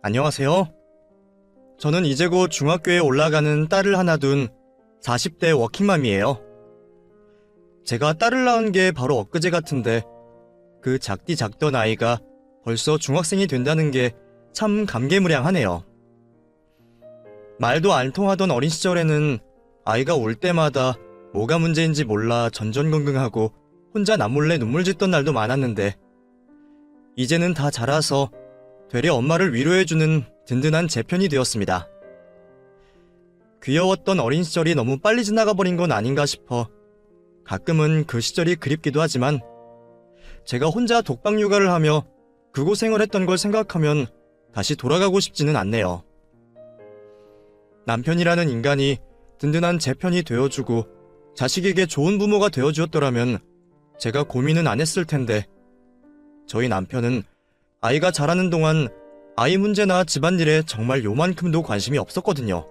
안녕하세요. 저는 이제 곧 중학교에 올라가는 딸을 하나 둔 40대 워킹맘이에요. 제가 딸을 낳은 게 바로 엊그제 같은데 그 작디 작던 아이가 벌써 중학생이 된다는 게 참 감개무량하네요. 말도 안 통하던 어린 시절에는 아이가 올 때마다 뭐가 문제인지 몰라 전전긍긍하고 혼자 남몰래 눈물 짓던 날도 많았는데 이제는 다 자라서 되려 엄마를 위로해주는 든든한 제 편이 되었습니다. 귀여웠던 어린 시절이 너무 빨리 지나가 버린 건 아닌가 싶어 가끔은 그 시절이 그립기도 하지만 제가 혼자 독박 육아를 하며 그 고생을 했던 걸 생각하면 다시 돌아가고 싶지는 않네요. 남편이라는 인간이 든든한 제 편이 되어주고 자식에게 좋은 부모가 되어주었더라면 제가 고민은 안 했을 텐데 저희 남편은 아이가 자라는 동안 아이 문제나 집안일에 정말 요만큼도 관심이 없었거든요.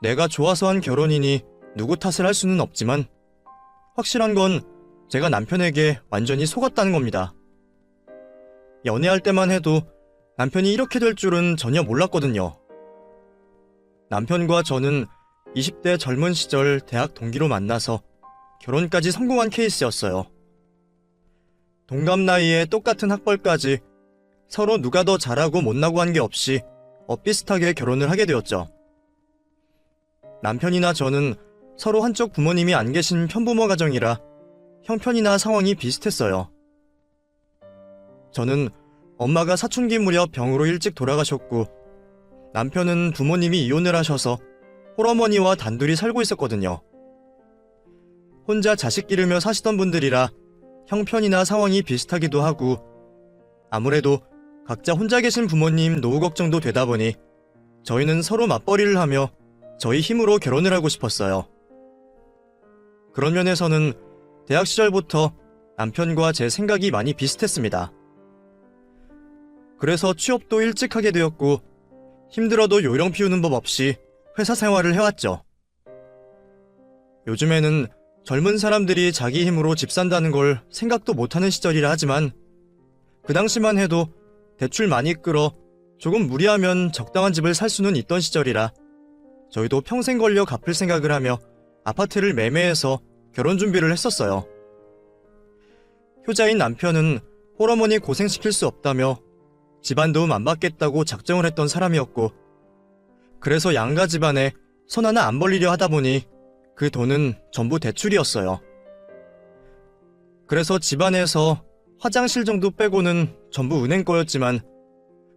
내가 좋아서 한 결혼이니 누구 탓을 할 수는 없지만 확실한 건 제가 남편에게 완전히 속았다는 겁니다. 연애할 때만 해도 남편이 이렇게 될 줄은 전혀 몰랐거든요. 남편과 저는 20대 젊은 시절 대학 동기로 만나서 결혼까지 성공한 케이스였어요. 동갑 나이에 똑같은 학벌까지 서로 누가 더 잘하고 못나고 한 게 없이 엇비슷하게 결혼을 하게 되었죠. 남편이나 저는 서로 한쪽 부모님이 안 계신 편부모 가정이라 형편이나 상황이 비슷했어요. 저는 엄마가 사춘기 무렵 병으로 일찍 돌아가셨고 남편은 부모님이 이혼을 하셔서 홀어머니와 단둘이 살고 있었거든요. 혼자 자식 기르며 사시던 분들이라 형편이나 상황이 비슷하기도 하고 아무래도 각자 혼자 계신 부모님 노후 걱정도 되다 보니 저희는 서로 맞벌이를 하며 저희 힘으로 결혼을 하고 싶었어요. 그런 면에서는 대학 시절부터 남편과 제 생각이 많이 비슷했습니다. 그래서 취업도 일찍 하게 되었고 힘들어도 요령 피우는 법 없이 회사 생활을 해왔죠. 요즘에는 젊은 사람들이 자기 힘으로 집 산다는 걸 생각도 못하는 시절이라 하지만 그 당시만 해도 대출 많이 끌어 조금 무리하면 적당한 집을 살 수는 있던 시절이라 저희도 평생 걸려 갚을 생각을 하며 아파트를 매매해서 결혼 준비를 했었어요. 효자인 남편은 홀어머니 고생시킬 수 없다며 집안 도움 안 받겠다고 작정을 했던 사람이었고 그래서 양가 집안에 손 하나 안 벌리려 하다 보니 그 돈은 전부 대출이었어요. 그래서 집안에서 화장실 정도 빼고는 전부 은행 거였지만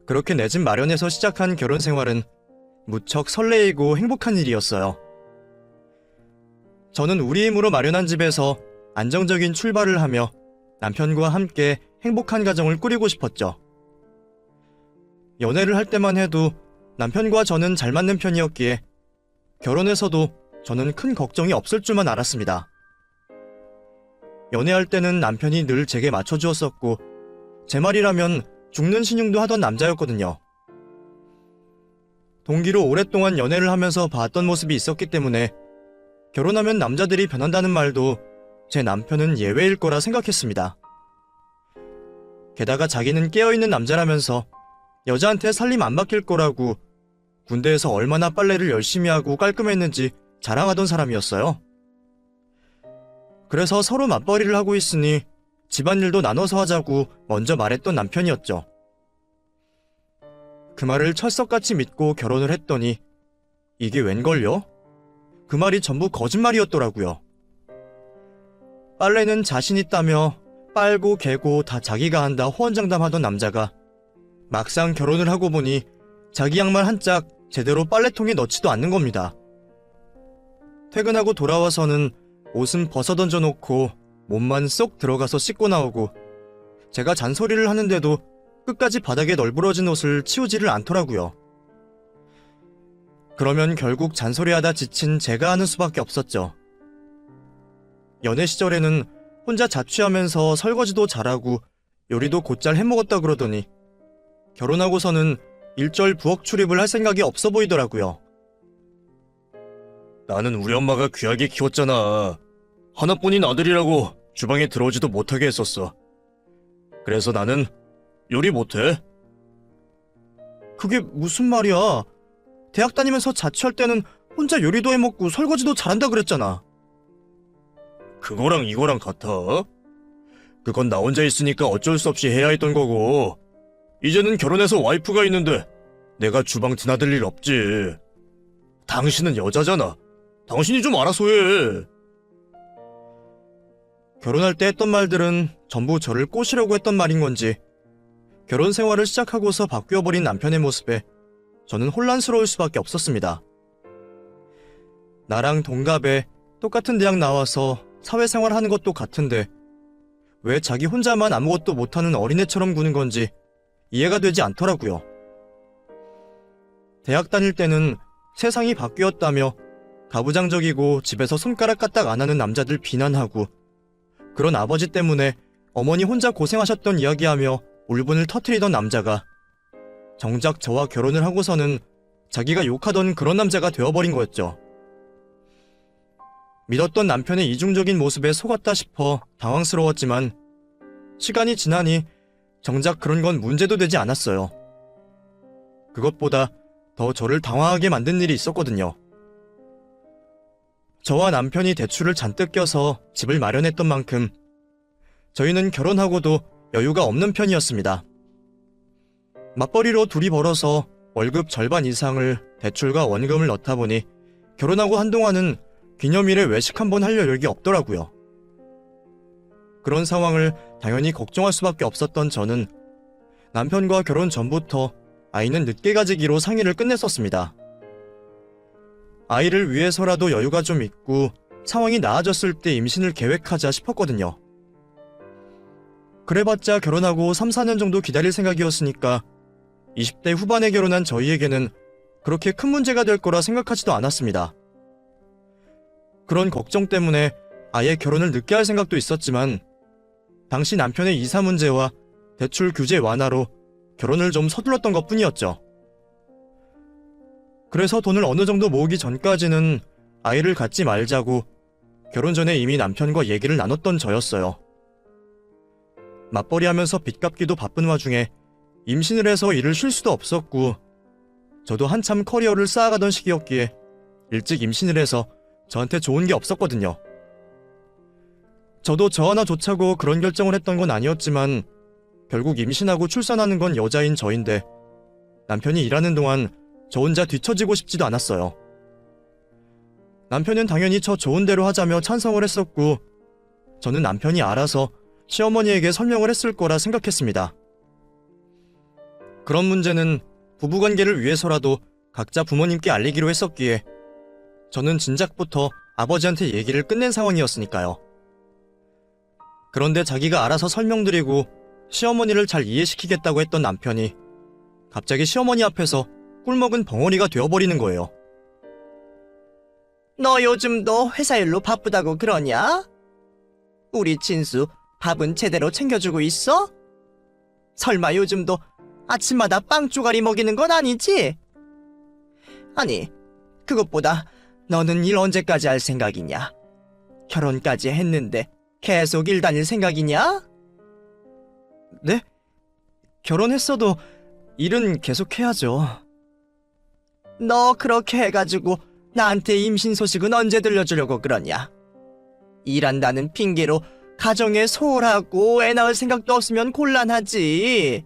그렇게 내 집 마련해서 시작한 결혼 생활은 무척 설레이고 행복한 일이었어요. 저는 우리 힘으로 마련한 집에서 안정적인 출발을 하며 남편과 함께 행복한 가정을 꾸리고 싶었죠. 연애를 할 때만 해도 남편과 저는 잘 맞는 편이었기에 결혼해서도 저는 큰 걱정이 없을 줄만 알았습니다. 연애할 때는 남편이 늘 제게 맞춰주었었고 제 말이라면 죽는 신용도 하던 남자였거든요. 동기로 오랫동안 연애를 하면서 봤던 모습이 있었기 때문에 결혼하면 남자들이 변한다는 말도 제 남편은 예외일 거라 생각했습니다. 게다가 자기는 깨어있는 남자라면서 여자한테 살림 안 맡길 거라고 군대에서 얼마나 빨래를 열심히 하고 깔끔했는지 자랑하던 사람이었어요. 그래서 서로 맞벌이를 하고 있으니 집안일도 나눠서 하자고 먼저 말했던 남편이었죠. 그 말을 철석같이 믿고 결혼을 했더니 이게 웬걸요? 그 말이 전부 거짓말이었더라고요. 빨래는 자신 있다며 빨고 개고 다 자기가 한다 호언장담하던 남자가 막상 결혼을 하고 보니 자기 양말 한 짝 제대로 빨래통에 넣지도 않는 겁니다. 퇴근하고 돌아와서는 옷은 벗어던져 놓고 몸만 쏙 들어가서 씻고 나오고 제가 잔소리를 하는데도 끝까지 바닥에 널브러진 옷을 치우지를 않더라고요. 그러면 결국 잔소리하다 지친 제가 하는 수밖에 없었죠. 연애 시절에는 혼자 자취하면서 설거지도 잘하고 요리도 곧잘 해먹었다 그러더니 결혼하고서는 일절 부엌 출입을 할 생각이 없어 보이더라고요. 나는 우리 엄마가 귀하게 키웠잖아. 하나뿐인 아들이라고 주방에 들어오지도 못하게 했었어. 그래서 나는 요리 못해. 그게 무슨 말이야? 대학 다니면서 자취할 때는 혼자 요리도 해먹고 설거지도 잘한다 그랬잖아. 그거랑 이거랑 같아? 그건 나 혼자 있으니까 어쩔 수 없이 해야 했던 거고, 이제는 결혼해서 와이프가 있는데 내가 주방 드나들 일 없지. 당신은 여자잖아. 당신이 좀 알아서 해. 결혼할 때 했던 말들은 전부 저를 꼬시려고 했던 말인 건지, 결혼 생활을 시작하고서 바뀌어버린 남편의 모습에 저는 혼란스러울 수밖에 없었습니다. 나랑 동갑에 똑같은 대학 나와서 사회생활 하는 것도 같은데 왜 자기 혼자만 아무것도 못하는 어린애처럼 구는 건지 이해가 되지 않더라고요. 대학 다닐 때는 세상이 바뀌었다며 가부장적이고 집에서 손가락 까딱 안 하는 남자들 비난하고, 그런 아버지 때문에 어머니 혼자 고생하셨던 이야기하며 울분을 터뜨리던 남자가 정작 저와 결혼을 하고서는 자기가 욕하던 그런 남자가 되어버린 거였죠. 믿었던 남편의 이중적인 모습에 속았다 싶어 당황스러웠지만 시간이 지나니 정작 그런 건 문제도 되지 않았어요. 그것보다 더 저를 당황하게 만든 일이 있었거든요. 저와 남편이 대출을 잔뜩 껴서 집을 마련했던 만큼 저희는 결혼하고도 여유가 없는 편이었습니다. 맞벌이로 둘이 벌어서 월급 절반 이상을 대출과 원금을 넣다 보니 결혼하고 한동안은 기념일에 외식 한번 할 여력이 없더라고요. 그런 상황을 당연히 걱정할 수밖에 없었던 저는 남편과 결혼 전부터 아이는 늦게 가지기로 상의를 끝냈었습니다. 아이를 위해서라도 여유가 좀 있고 상황이 나아졌을 때 임신을 계획하자 싶었거든요. 그래봤자 결혼하고 3, 4년 정도 기다릴 생각이었으니까 20대 후반에 결혼한 저희에게는 그렇게 큰 문제가 될 거라 생각하지도 않았습니다. 그런 걱정 때문에 아예 결혼을 늦게 할 생각도 있었지만 당시 남편의 이사 문제와 대출 규제 완화로 결혼을 좀 서둘렀던 것뿐이었죠. 그래서 돈을 어느 정도 모으기 전까지는 아이를 갖지 말자고 결혼 전에 이미 남편과 얘기를 나눴던 저였어요. 맞벌이 하면서 빚 갚기도 바쁜 와중에 임신을 해서 일을 쉴 수도 없었고 저도 한참 커리어를 쌓아가던 시기였기에 일찍 임신을 해서 저한테 좋은 게 없었거든요. 저도 저 하나 좋자고 그런 결정을 했던 건 아니었지만 결국 임신하고 출산하는 건 여자인 저인데 남편이 일하는 동안 저 혼자 뒤처지고 싶지도 않았어요. 남편은 당연히 저 좋은 대로 하자며 찬성을 했었고 저는 남편이 알아서 시어머니에게 설명을 했을 거라 생각했습니다. 그런 문제는 부부관계를 위해서라도 각자 부모님께 알리기로 했었기에 저는 진작부터 아버지한테 얘기를 끝낸 상황이었으니까요. 그런데 자기가 알아서 설명드리고 시어머니를 잘 이해시키겠다고 했던 남편이 갑자기 시어머니 앞에서 꿀먹은 벙어리가 되어버리는 거예요. 너 요즘도 회사 일로 바쁘다고 그러냐? 우리 진수 밥은 제대로 챙겨주고 있어? 설마 요즘도 아침마다 빵 쪼가리 먹이는 건 아니지? 아니, 그것보다 너는 일 언제까지 할 생각이냐? 결혼까지 했는데 계속 일 다닐 생각이냐? 네? 결혼했어도 일은 계속 해야죠. 너 그렇게 해가지고 나한테 임신 소식은 언제 들려주려고 그러냐? 일한다는 핑계로 가정에 소홀하고 애 낳을 생각도 없으면 곤란하지.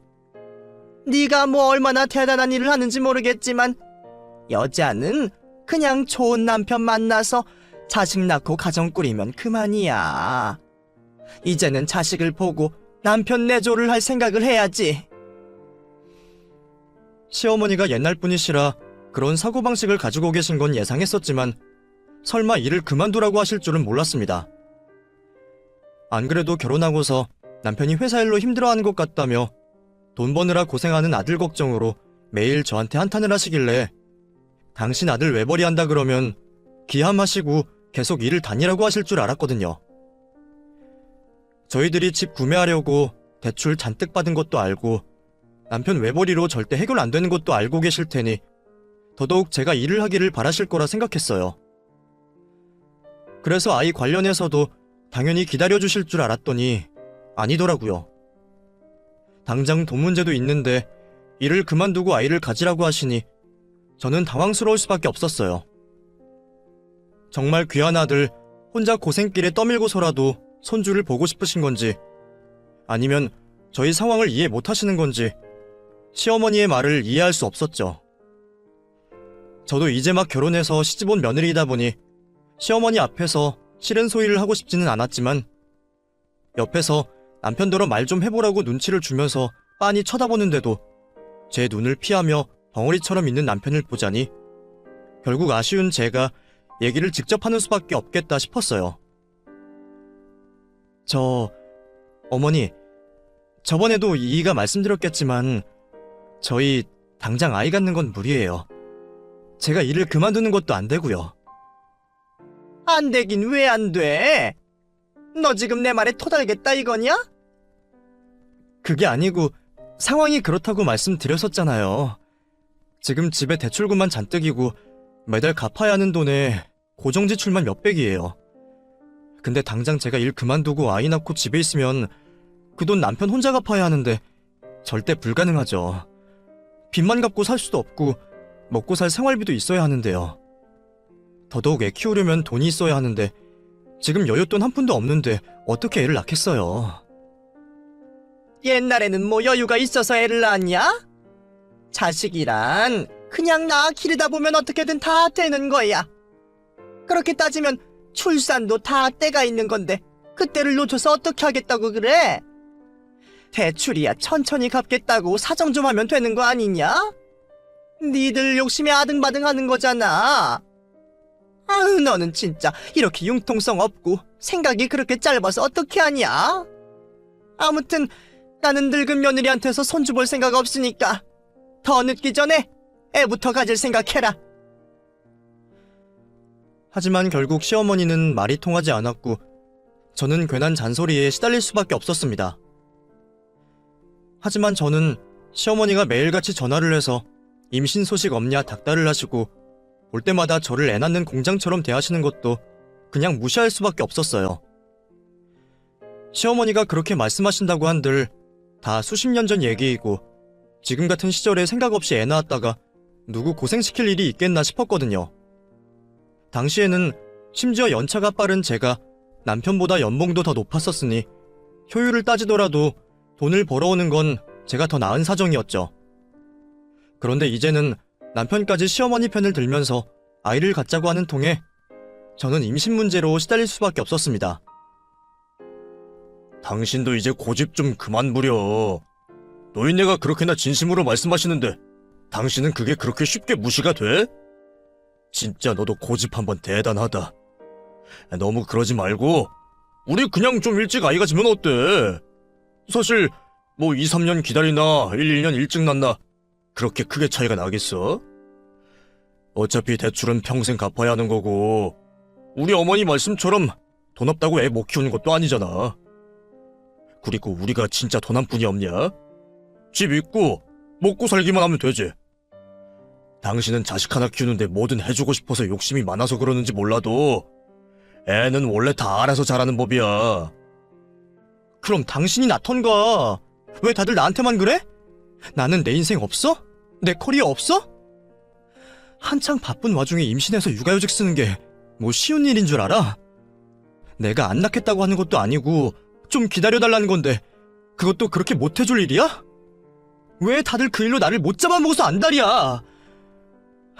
네가 뭐 얼마나 대단한 일을 하는지 모르겠지만 여자는 그냥 좋은 남편 만나서 자식 낳고 가정 꾸리면 그만이야. 이제는 자식을 보고 남편 내조를 할 생각을 해야지. 시어머니가 옛날 분이시라 그런 사고방식을 가지고 계신 건 예상했었지만 설마 일을 그만두라고 하실 줄은 몰랐습니다. 안 그래도 결혼하고서 남편이 회사 일로 힘들어하는 것 같다며 돈 버느라 고생하는 아들 걱정으로 매일 저한테 한탄을 하시길래 당신 아들 외벌이한다 그러면 기함하시고 계속 일을 다니라고 하실 줄 알았거든요. 저희들이 집 구매하려고 대출 잔뜩 받은 것도 알고 남편 외벌이로 절대 해결 안 되는 것도 알고 계실 테니 더더욱 제가 일을 하기를 바라실 거라 생각했어요. 그래서 아이 관련해서도 당연히 기다려주실 줄 알았더니 아니더라고요. 당장 돈 문제도 있는데 일을 그만두고 아이를 가지라고 하시니 저는 당황스러울 수밖에 없었어요. 정말 귀한 아들 혼자 고생길에 떠밀고서라도 손주를 보고 싶으신 건지, 아니면 저희 상황을 이해 못하시는 건지 시어머니의 말을 이해할 수 없었죠. 저도 이제 막 결혼해서 시집온 며느리이다 보니 시어머니 앞에서 싫은 소리를 하고 싶지는 않았지만, 옆에서 남편더러 말 좀 해보라고 눈치를 주면서 빤히 쳐다보는데도 제 눈을 피하며 벙어리처럼 있는 남편을 보자니 결국 아쉬운 제가 얘기를 직접 하는 수밖에 없겠다 싶었어요. 어머니, 저번에도 이이가 말씀드렸겠지만 저희 당장 아이 갖는 건 무리예요. 제가 일을 그만두는 것도 안 되고요. 안 되긴 왜 안 돼? 너 지금 내 말에 토달겠다 이거냐? 그게 아니고 상황이 그렇다고 말씀드렸었잖아요. 지금 집에 대출금만 잔뜩이고 매달 갚아야 하는 돈에 고정지출만 몇백이에요. 근데 당장 제가 일 그만두고 아이 낳고 집에 있으면 그 돈 남편 혼자 갚아야 하는데 절대 불가능하죠. 빚만 갚고 살 수도 없고 먹고 살 생활비도 있어야 하는데요. 더더욱 애 키우려면 돈이 있어야 하는데 지금 여윳돈 한 푼도 없는데 어떻게 애를 낳겠어요. 옛날에는 뭐 여유가 있어서 애를 낳았냐? 자식이란 그냥 낳아 기르다 보면 어떻게든 다 되는 거야. 그렇게 따지면 출산도 다 때가 있는 건데 그때를 놓쳐서 어떻게 하겠다고 그래? 대출이야 천천히 갚겠다고 사정 좀 하면 되는 거 아니냐? 니들 욕심에 아등바등하는 거잖아. 아유, 너는 진짜 이렇게 융통성 없고 생각이 그렇게 짧아서 어떻게 하냐? 아무튼 나는 늙은 며느리한테서 손주 볼 생각 없으니까 더 늦기 전에 애부터 가질 생각해라. 하지만 결국 시어머니는 말이 통하지 않았고 저는 괜한 잔소리에 시달릴 수밖에 없었습니다. 하지만 저는 시어머니가 매일같이 전화를 해서 임신 소식 없냐 닥달을 하시고 올 때마다 저를 애 낳는 공장처럼 대하시는 것도 그냥 무시할 수밖에 없었어요. 시어머니가 그렇게 말씀하신다고 한들 다 수십 년 전 얘기이고 지금 같은 시절에 생각 없이 애 낳았다가 누구 고생시킬 일이 있겠나 싶었거든요. 당시에는 심지어 연차가 빠른 제가 남편보다 연봉도 더 높았었으니 효율을 따지더라도 돈을 벌어오는 건 제가 더 나은 사정이었죠. 그런데 이제는 남편까지 시어머니 편을 들면서 아이를 갖자고 하는 통에 저는 임신 문제로 시달릴 수밖에 없었습니다. 당신도 이제 고집 좀 그만 부려. 노인네가 그렇게나 진심으로 말씀하시는데 당신은 그게 그렇게 쉽게 무시가 돼? 진짜 너도 고집 한번 대단하다. 너무 그러지 말고 우리 그냥 좀 일찍 아이 가지면 어때? 사실 뭐 2, 3년 기다리나 1, 2년 일찍 낳나 그렇게 크게 차이가 나겠어? 어차피 대출은 평생 갚아야 하는 거고 우리 어머니 말씀처럼 돈 없다고 애 못 키우는 것도 아니잖아. 그리고 우리가 진짜 돈 한 푼이 없냐? 집 있고 먹고 살기만 하면 되지. 당신은 자식 하나 키우는데 뭐든 해주고 싶어서 욕심이 많아서 그러는지 몰라도 애는 원래 다 알아서 자라는 법이야. 그럼 당신이 낳던가. 왜 다들 나한테만 그래? 나는 내 인생 없어? 내 커리어 없어? 한창 바쁜 와중에 임신해서 육아휴직 쓰는 게 뭐 쉬운 일인 줄 알아? 내가 안 낳겠다고 하는 것도 아니고 좀 기다려달라는 건데 그것도 그렇게 못해줄 일이야? 왜 다들 그 일로 나를 못 잡아먹어서 안달이야?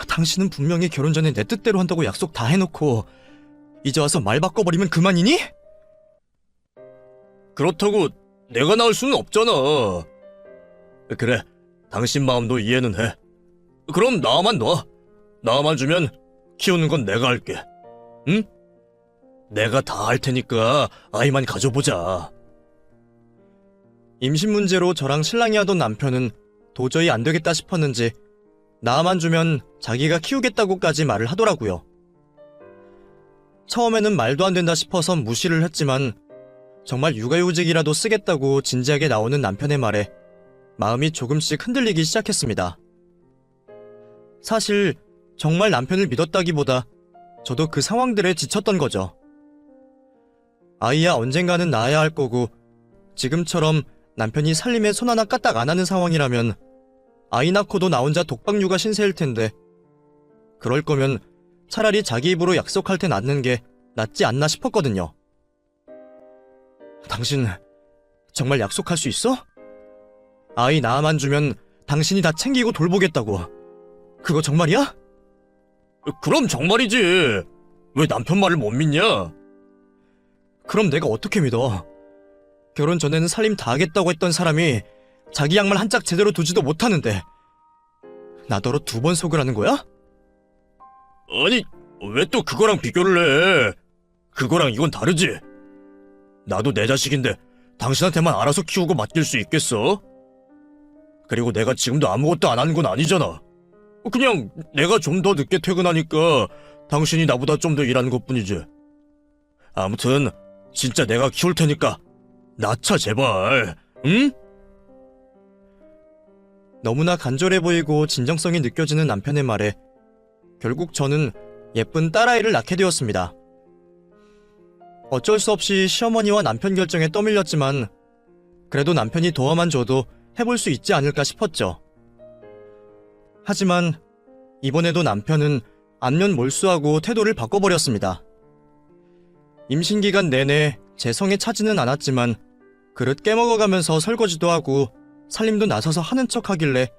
당신은 분명히 결혼 전에 내 뜻대로 한다고 약속 다 해놓고 이제 와서 말 바꿔버리면 그만이니? 그렇다고 내가 낳을 수는 없잖아. 그래, 당신 마음도 이해는 해. 그럼 나만 놔. 나만 주면 키우는 건 내가 할게. 응? 내가 다 할 테니까 아이만 가져보자. 임신 문제로 저랑 실랑이 하던 남편은 도저히 안 되겠다 싶었는지 나만 주면 자기가 키우겠다고까지 말을 하더라고요. 처음에는 말도 안 된다 싶어서 무시를 했지만 정말 육아휴직이라도 쓰겠다고 진지하게 나오는 남편의 말에 마음이 조금씩 흔들리기 시작했습니다. 사실 정말 남편을 믿었다기보다 저도 그 상황들에 지쳤던 거죠. 아이야 언젠가는 낳아야 할 거고 지금처럼 남편이 살림에 손 하나 까딱 안 하는 상황이라면 아이 낳고도 나 혼자 독박 육아 신세일 텐데 그럴 거면 차라리 자기 입으로 약속할 때 낳는 게 낫지 않나 싶었거든요. 당신 정말 약속할 수 있어? 아이 낳아만 주면 당신이 다 챙기고 돌보겠다고. 그거 정말이야? 그럼 정말이지. 왜 남편 말을 못 믿냐? 그럼 내가 어떻게 믿어? 결혼 전에는 살림 다 하겠다고 했던 사람이 자기 양말 한 짝 제대로 두지도 못하는데 나더러 2번 속으라는 거야? 아니, 왜 또 그거랑 비교를 해? 그거랑 이건 다르지. 나도 내 자식인데 당신한테만 알아서 키우고 맡길 수 있겠어? 그리고 내가 지금도 아무것도 안 하는 건 아니잖아. 그냥 내가 좀 더 늦게 퇴근하니까 당신이 나보다 좀 더 일하는 것뿐이지. 아무튼 진짜 내가 키울 테니까 낳자 제발. 응? 너무나 간절해 보이고 진정성이 느껴지는 남편의 말에 결국 저는 예쁜 딸아이를 낳게 되었습니다. 어쩔 수 없이 시어머니와 남편 결정에 떠밀렸지만 그래도 남편이 도와만 줘도 해볼 수 있지 않을까 싶었죠. 하지만 이번에도 남편은 안면 몰수하고 태도를 바꿔버렸습니다. 임신기간 내내 제 성에 차지는 않았지만 그릇 깨먹어가면서 설거지도 하고 살림도 나서서 하는 척 하길래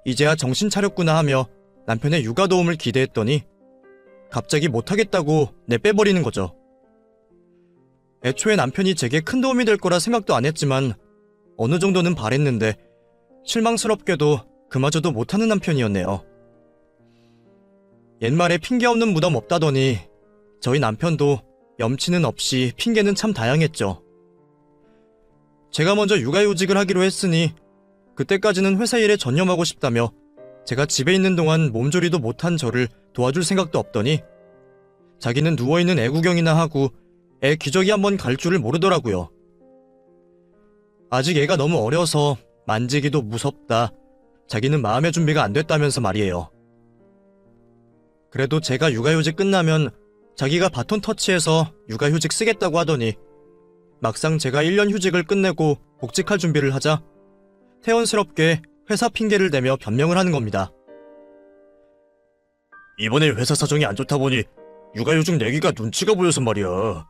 이제야 정신 차렸구나 하며 남편의 육아 도움을 기대했더니 갑자기 못하겠다고 내빼버리는 거죠. 애초에 남편이 제게 큰 도움이 될 거라 생각도 안 했지만 어느 정도는 바랬는데 실망스럽게도 그마저도 못하는 남편이었네요. 옛말에 핑계 없는 무덤 없다더니 저희 남편도 염치는 없이 핑계는 참 다양했죠. 제가 먼저 육아휴직을 하기로 했으니 그때까지는 회사 일에 전념하고 싶다며 제가 집에 있는 동안 몸조리도 못한 저를 도와줄 생각도 없더니 자기는 누워있는 애 구경이나 하고 애 기저귀 한번 갈 줄을 모르더라고요. 아직 애가 너무 어려서 만지기도 무섭다. 자기는 마음의 준비가 안 됐다면서 말이에요. 그래도 제가 육아휴직 끝나면 자기가 바톤 터치해서 육아휴직 쓰겠다고 하더니 막상 제가 1년 휴직을 끝내고 복직할 준비를 하자 태연스럽게 회사 핑계를 대며 변명을 하는 겁니다. 이번에 회사 사정이 안 좋다 보니 육아휴직 내기가 눈치가 보여서 말이야.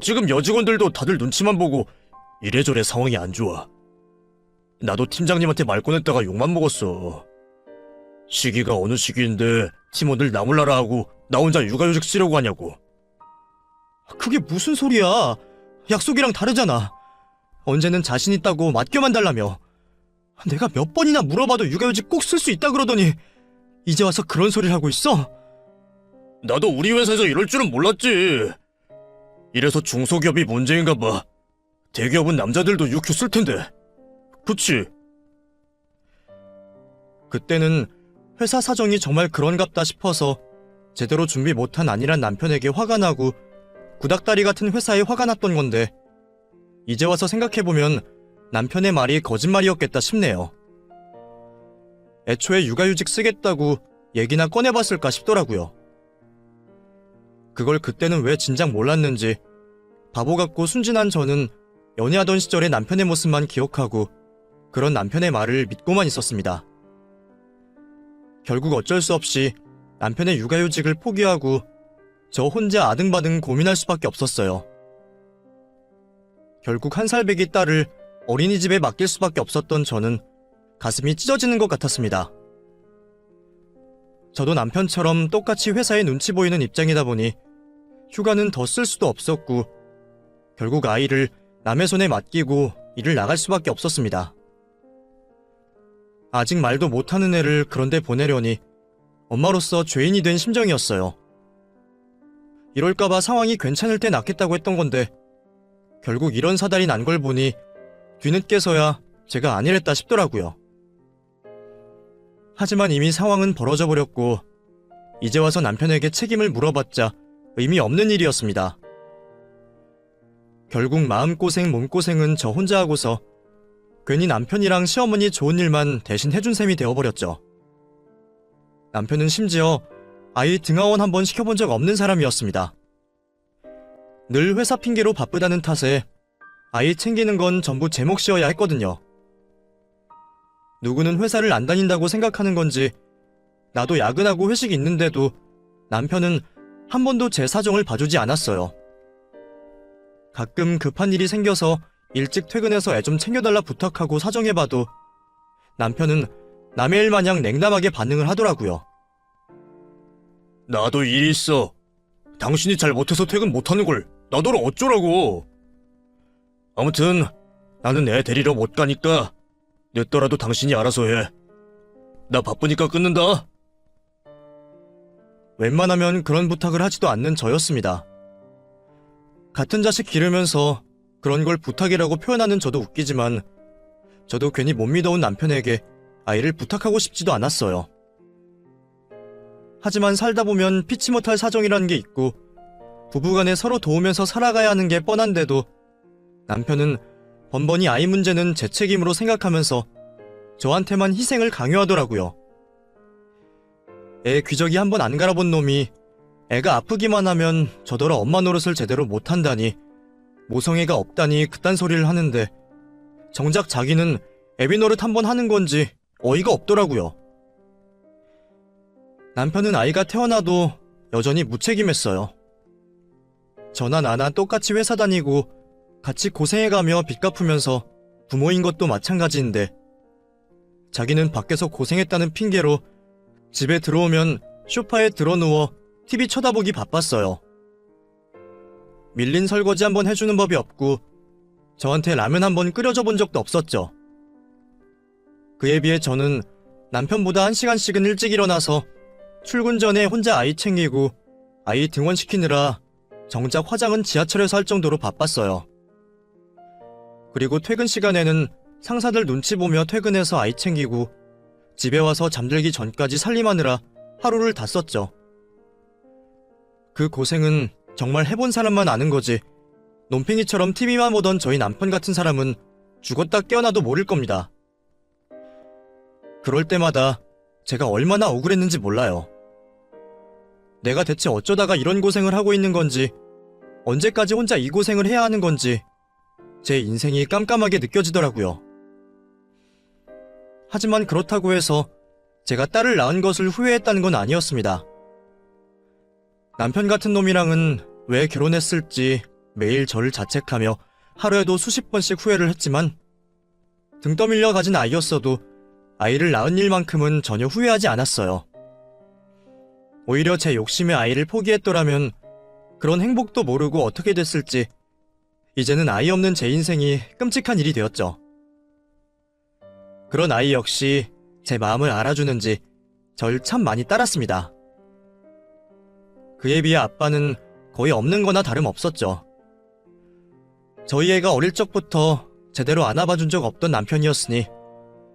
지금 여직원들도 다들 눈치만 보고 이래저래 상황이 안 좋아. 나도 팀장님한테 말 꺼냈다가 욕만 먹었어. 시기가 어느 시기인데 팀원들 나 몰라라 하고 나 혼자 육아휴직 쓰려고 하냐고. 그게 무슨 소리야. 약속이랑 다르잖아. 언제는 자신 있다고 맡겨만 달라며. 내가 몇 번이나 물어봐도 육아휴직 꼭 쓸 수 있다 그러더니 이제 와서 그런 소리를 하고 있어? 나도 우리 회사에서 이럴 줄은 몰랐지. 이래서 중소기업이 문제인가 봐. 대기업은 남자들도 육휴 쓸 텐데. 그치? 그때는 회사 사정이 정말 그런갑다 싶어서 제대로 준비 못한 아니란 남편에게 화가 나고 구닥다리 같은 회사에 화가 났던 건데 이제 와서 생각해보면 남편의 말이 거짓말이었겠다 싶네요. 애초에 육아휴직 쓰겠다고 얘기나 꺼내봤을까 싶더라고요. 그걸 그때는 왜 진작 몰랐는지 바보 같고 순진한 저는 연애하던 시절의 남편의 모습만 기억하고 그런 남편의 말을 믿고만 있었습니다. 결국 어쩔 수 없이 남편의 육아휴직을 포기하고 저 혼자 아등바등 고민할 수밖에 없었어요. 결국 1살배기 딸을 어린이집에 맡길 수밖에 없었던 저는 가슴이 찢어지는 것 같았습니다. 저도 남편처럼 똑같이 회사에 눈치 보이는 입장이다 보니 휴가는 더 쓸 수도 없었고 결국 아이를 남의 손에 맡기고 일을 나갈 수밖에 없었습니다. 아직 말도 못하는 애를 그런데 보내려니 엄마로서 죄인이 된 심정이었어요. 이럴까봐 상황이 괜찮을 때 낳겠다고 했던 건데 결국 이런 사달이 난 걸 보니 뒤늦게서야 제가 아니랬다 싶더라고요. 하지만 이미 상황은 벌어져 버렸고 이제 와서 남편에게 책임을 물어봤자 의미 없는 일이었습니다. 결국 마음고생 몸고생은 저 혼자 하고서 괜히 남편이랑 시어머니 좋은 일만 대신 해준 셈이 되어버렸죠. 남편은 심지어 아이 등하원 한번 시켜본 적 없는 사람이었습니다. 늘 회사 핑계로 바쁘다는 탓에 아이 챙기는 건 전부 제 몫이어야 했거든요. 누구는 회사를 안 다닌다고 생각하는 건지 나도 야근하고 회식이 있는데도 남편은 한 번도 제 사정을 봐주지 않았어요. 가끔 급한 일이 생겨서 일찍 퇴근해서 애 좀 챙겨달라 부탁하고 사정해봐도 남편은 남의 일 마냥 냉담하게 반응을 하더라고요. 나도 일 있어. 당신이 잘 못해서 퇴근 못하는 걸 나더러 어쩌라고. 아무튼 나는 애 데리러 못 가니까 늦더라도 당신이 알아서 해. 나 바쁘니까 끊는다. 웬만하면 그런 부탁을 하지도 않는 저였습니다. 같은 자식 기르면서 그런 걸 부탁이라고 표현하는 저도 웃기지만 저도 괜히 못 믿어온 남편에게 아이를 부탁하고 싶지도 않았어요. 하지만 살다 보면 피치 못할 사정이라는 게 있고 부부간에 서로 도우면서 살아가야 하는 게 뻔한데도 남편은 번번이 아이 문제는 제 책임으로 생각하면서 저한테만 희생을 강요하더라고요. 애 귀저귀 한번 안 갈아본 놈이 애가 아프기만 하면 저더러 엄마 노릇을 제대로 못한다니, 모성애가 없다니 그딴 소리를 하는데 정작 자기는 애비 노릇 한번 하는 건지 어이가 없더라고요. 남편은 아이가 태어나도 여전히 무책임했어요. 저나 나나 똑같이 회사 다니고 같이 고생해가며 빚 갚으면서 부모인 것도 마찬가지인데 자기는 밖에서 고생했다는 핑계로 집에 들어오면 소파에 드러누워 TV 쳐다보기 바빴어요. 밀린 설거지 한번 해주는 법이 없고 저한테 라면 한번 끓여줘 본 적도 없었죠. 그에 비해 저는 남편보다 1시간씩은 일찍 일어나서 출근 전에 혼자 아이 챙기고 아이 등원시키느라 정작 화장은 지하철에서 할 정도로 바빴어요. 그리고 퇴근 시간에는 상사들 눈치 보며 퇴근해서 아이 챙기고 집에 와서 잠들기 전까지 살림하느라 하루를 다 썼죠. 그 고생은 정말 해본 사람만 아는 거지 논팽이처럼 TV만 보던 저희 남편 같은 사람은 죽었다 깨어나도 모를 겁니다. 그럴 때마다 제가 얼마나 억울했는지 몰라요. 내가 대체 어쩌다가 이런 고생을 하고 있는 건지, 언제까지 혼자 이 고생을 해야 하는 건지 제 인생이 깜깜하게 느껴지더라고요. 하지만 그렇다고 해서 제가 딸을 낳은 것을 후회했다는 건 아니었습니다. 남편 같은 놈이랑은 왜 결혼했을지 매일 저를 자책하며 하루에도 수십 번씩 후회를 했지만 등 떠밀려 가진 아이였어도 아이를 낳은 일만큼은 전혀 후회하지 않았어요. 오히려 제 욕심에 아이를 포기했더라면 그런 행복도 모르고 어떻게 됐을지 이제는 아이 없는 제 인생이 끔찍한 일이 되었죠. 그런 아이 역시 제 마음을 알아주는지 절 참 많이 따랐습니다. 그에 비해 아빠는 거의 없는 거나 다름없었죠. 저희 애가 어릴 적부터 제대로 안아봐준 적 없던 남편이었으니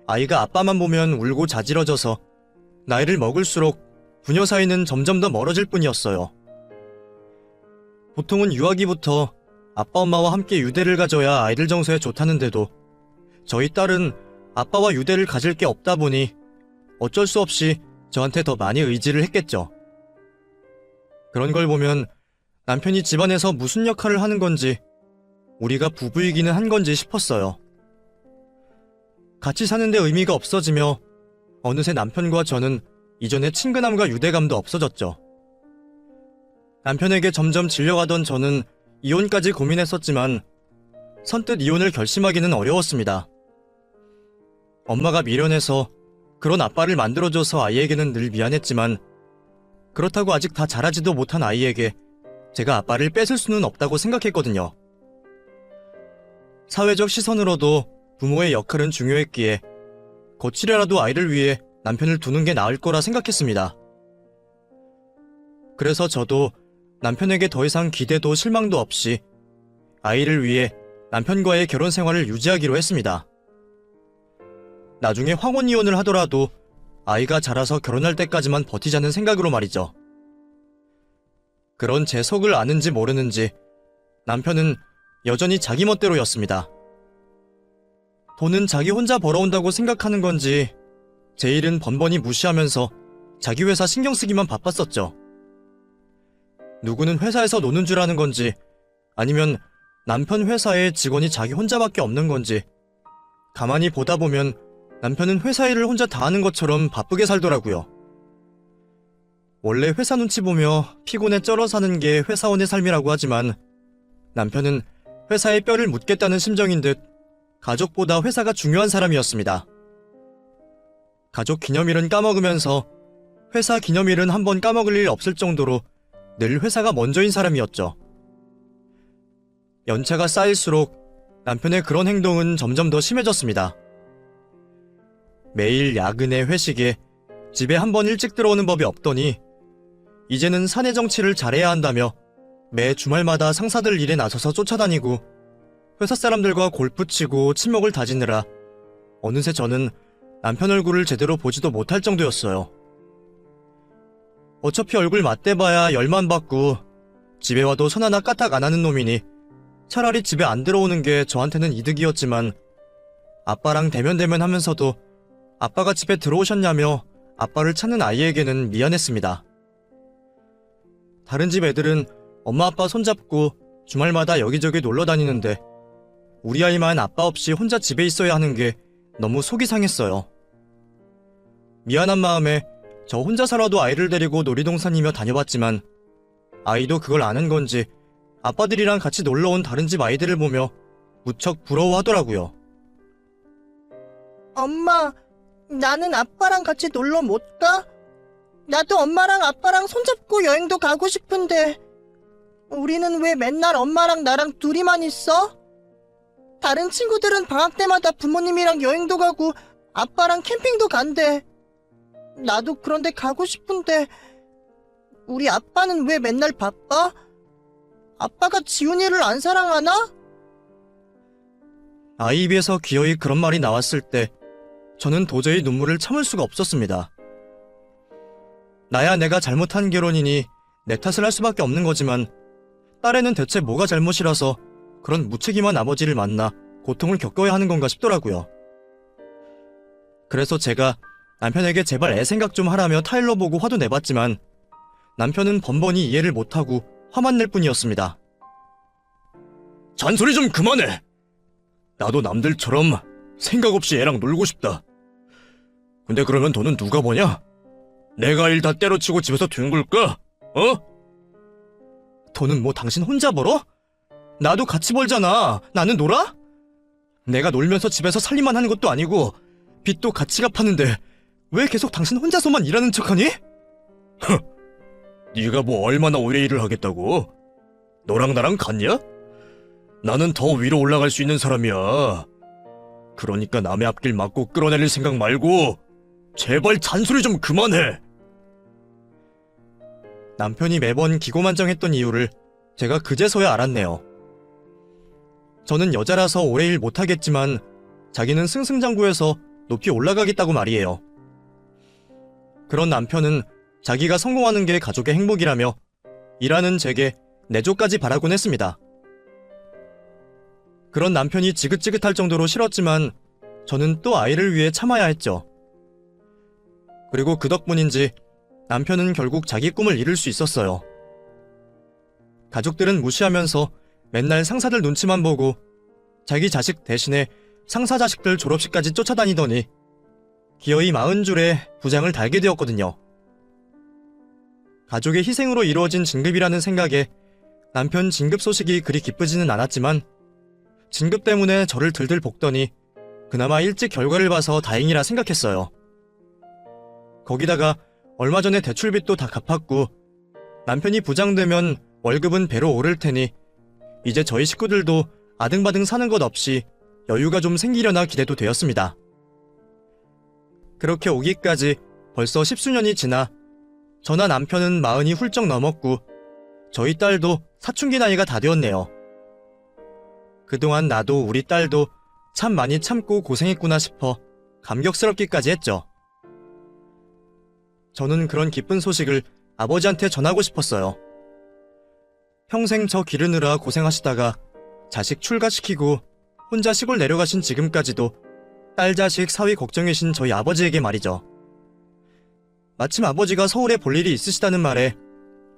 아이가 아빠만 보면 울고 자지러져서 나이를 먹을수록 부녀 사이는 점점 더 멀어질 뿐이었어요. 보통은 유아기부터 아빠 엄마와 함께 유대를 가져야 아이들 정서에 좋다는데도 저희 딸은 아빠와 유대를 가질 게 없다 보니 어쩔 수 없이 저한테 더 많이 의지를 했겠죠. 그런 걸 보면 남편이 집안에서 무슨 역할을 하는 건지 우리가 부부이기는 한 건지 싶었어요. 같이 사는데 의미가 없어지며 어느새 남편과 저는 이전의 친근함과 유대감도 없어졌죠. 남편에게 점점 질려가던 저는 이혼까지 고민했었지만 선뜻 이혼을 결심하기는 어려웠습니다. 엄마가 미련해서 그런 아빠를 만들어줘서 아이에게는 늘 미안했지만 그렇다고 아직 다 자라지도 못한 아이에게 제가 아빠를 뺏을 수는 없다고 생각했거든요. 사회적 시선으로도 부모의 역할은 중요했기에 거칠게라도 아이를 위해 남편을 두는 게 나을 거라 생각했습니다. 그래서 저도 남편에게 더 이상 기대도 실망도 없이 아이를 위해 남편과의 결혼 생활을 유지하기로 했습니다. 나중에 황혼 이혼을 하더라도 아이가 자라서 결혼할 때까지만 버티자는 생각으로 말이죠. 그런 제 속을 아는지 모르는지 남편은 여전히 자기 멋대로였습니다. 돈은 자기 혼자 벌어온다고 생각하는 건지 제 일은 번번이 무시하면서 자기 회사 신경 쓰기만 바빴었죠. 누구는 회사에서 노는 줄 아는 건지 아니면 남편 회사에 직원이 자기 혼자밖에 없는 건지 가만히 보다 보면 남편은 회사 일을 혼자 다 하는 것처럼 바쁘게 살더라고요. 원래 회사 눈치 보며 피곤에 쩔어 사는 게 회사원의 삶이라고 하지만 남편은 회사에 뼈를 묻겠다는 심정인 듯 가족보다 회사가 중요한 사람이었습니다. 가족 기념일은 까먹으면서 회사 기념일은 한번 까먹을 일 없을 정도로 늘 회사가 먼저인 사람이었죠. 연차가 쌓일수록 남편의 그런 행동은 점점 더 심해졌습니다. 매일 야근에 회식에 집에 한번 일찍 들어오는 법이 없더니 이제는 사내 정치를 잘해야 한다며 매 주말마다 상사들 일에 나서서 쫓아다니고 회사 사람들과 골프 치고 친목을 다지느라 어느새 저는 남편 얼굴을 제대로 보지도 못할 정도였어요. 어차피 얼굴 맞대봐야 열만 받고 집에 와도 손 하나 까딱 안 하는 놈이니 차라리 집에 안 들어오는 게 저한테는 이득이었지만 아빠랑 대면대면 하면서도 아빠가 집에 들어오셨냐며 아빠를 찾는 아이에게는 미안했습니다. 다른 집 애들은 엄마 아빠 손잡고 주말마다 여기저기 놀러 다니는데 우리 아이만 아빠 없이 혼자 집에 있어야 하는 게 너무 속이 상했어요. 미안한 마음에 저 혼자 살아도 아이를 데리고 놀이동산이며 다녀봤지만 아이도 그걸 아는 건지 아빠들이랑 같이 놀러온 다른 집 아이들을 보며 무척 부러워하더라고요. 엄마, 나는 아빠랑 같이 놀러 못 가? 나도 엄마랑 아빠랑 손잡고 여행도 가고 싶은데 우리는 왜 맨날 엄마랑 나랑 둘이만 있어? 다른 친구들은 방학 때마다 부모님이랑 여행도 가고 아빠랑 캠핑도 간대. 나도 그런데 가고 싶은데 우리 아빠는 왜 맨날 바빠? 아빠가 지훈이를 안 사랑하나? 아이 입에서 기어이 그런 말이 나왔을 때 저는 도저히 눈물을 참을 수가 없었습니다. 나야 내가 잘못한 결혼이니 내 탓을 할 수밖에 없는 거지만 딸애는 대체 뭐가 잘못이라서 그런 무책임한 아버지를 만나 고통을 겪어야 하는 건가 싶더라고요. 그래서 제가 남편에게 제발 애 생각 좀 하라며 타일러 보고 화도 내봤지만 남편은 번번이 이해를 못하고 화만 낼 뿐이었습니다. 잔소리 좀 그만해. 나도 남들처럼 생각 없이 애랑 놀고 싶다. 근데 그러면 돈은 누가 버냐? 내가 일 다 때려치고 집에서 뒹굴까? 돈은 뭐 당신 혼자 벌어? 나도 같이 벌잖아. 나는 놀아? 내가 놀면서 집에서 살림만 하는 것도 아니고 빚도 같이 갚았는데 왜 계속 당신 혼자서만 일하는 척하니? 네가 뭐 얼마나 오래 일을 하겠다고? 너랑 나랑 같냐? 나는 더 위로 올라갈 수 있는 사람이야. 그러니까 남의 앞길 막고 끌어내릴 생각 말고 제발 잔소리 좀 그만해. 남편이 매번 기고만장했던 이유를 제가 그제서야 알았네요. 저는 여자라서 오래 일 못하겠지만 자기는 승승장구해서 높이 올라가겠다고 말이에요. 그런 남편은 자기가 성공하는 게 가족의 행복이라며 일하는 제게 내조까지 바라곤 했습니다. 그런 남편이 지긋지긋할 정도로 싫었지만 저는 또 아이를 위해 참아야 했죠. 그리고 그 덕분인지 남편은 결국 자기 꿈을 이룰 수 있었어요. 가족들은 무시하면서 맨날 상사들 눈치만 보고 자기 자식 대신에 상사 자식들 졸업식까지 쫓아다니더니 기어이 40줄에 부장을 달게 되었거든요. 가족의 희생으로 이루어진 진급이라는 생각에 남편 진급 소식이 그리 기쁘지는 않았지만 진급 때문에 저를 들들 볶더니 그나마 일찍 결과를 봐서 다행이라 생각했어요. 거기다가 얼마 전에 대출빚도 다 갚았고 남편이 부장되면 월급은 배로 오를 테니 이제 저희 식구들도 아등바등 사는 것 없이 여유가 좀 생기려나 기대도 되었습니다. 그렇게 오기까지 벌써 10수년이 지나 저나 남편은 40이 훌쩍 넘었고 저희 딸도 사춘기 나이가 다 되었네요. 그동안 나도 우리 딸도 참 많이 참고 고생했구나 싶어 감격스럽기까지 했죠. 저는 그런 기쁜 소식을 아버지한테 전하고 싶었어요. 평생 저 기르느라 고생하시다가 자식 출가시키고 혼자 시골 내려가신 지금까지도 딸 자식 사위 걱정이신 저희 아버지에게 말이죠. 마침 아버지가 서울에 볼 일이 있으시다는 말에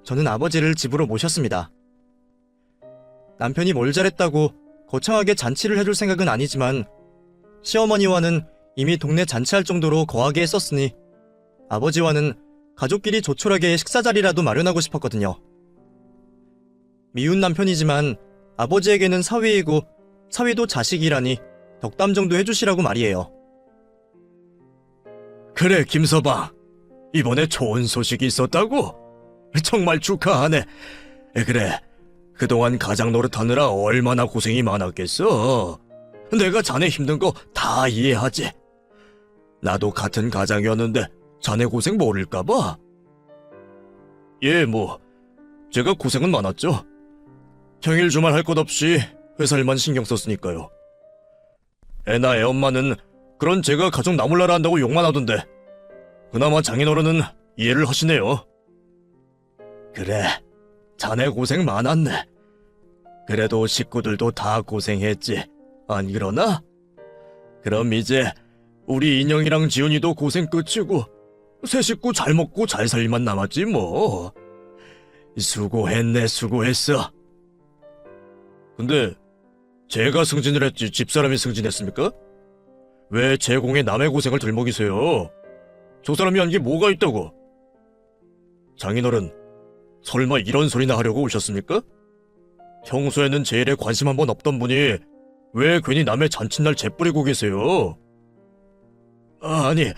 저는 아버지를 집으로 모셨습니다. 남편이 뭘 잘했다고 거창하게 잔치를 해줄 생각은 아니지만 시어머니와는 이미 동네 잔치할 정도로 거하게 했었으니 아버지와는 가족끼리 조촐하게 식사 자리라도 마련하고 싶었거든요. 미운 남편이지만 아버지에게는 사위이고 사위도 자식이라니 덕담 정도 해주시라고 말이에요. 그래, 김서방. 이번에 좋은 소식이 있었다고? 정말 축하하네. 그래, 그동안 가장 노릇하느라 얼마나 고생이 많았겠어. 내가 자네 힘든 거 다 이해하지. 나도 같은 가장이었는데 자네 고생 모를까봐. 예, 제가 고생은 많았죠. 평일 주말 할 것 없이 회사 일만 신경 썼으니까요. 애나 애엄마는 그런 제가 가족 나몰라라 한다고 욕만 하던데 그나마 장인어른은 이해를 하시네요. 그래, 자네 고생 많았네. 그래도 식구들도 다 고생했지, 안 그러나? 그럼 이제 우리 인영이랑 지훈이도 고생 끝이고 새 식구 잘 먹고 잘 살 일만 남았지 뭐. 수고했네, 수고했어. 근데 제가 승진을 했지 집사람이 승진했습니까? 왜 제 공에 남의 고생을 들먹이세요? 저 사람이 한 게 뭐가 있다고? 장인어른, 설마 이런 소리나 하려고 오셨습니까? 평소에는 제 일에 관심 한 번 없던 분이 왜 괜히 남의 잔칫날 재뿌리고 계세요? 아니,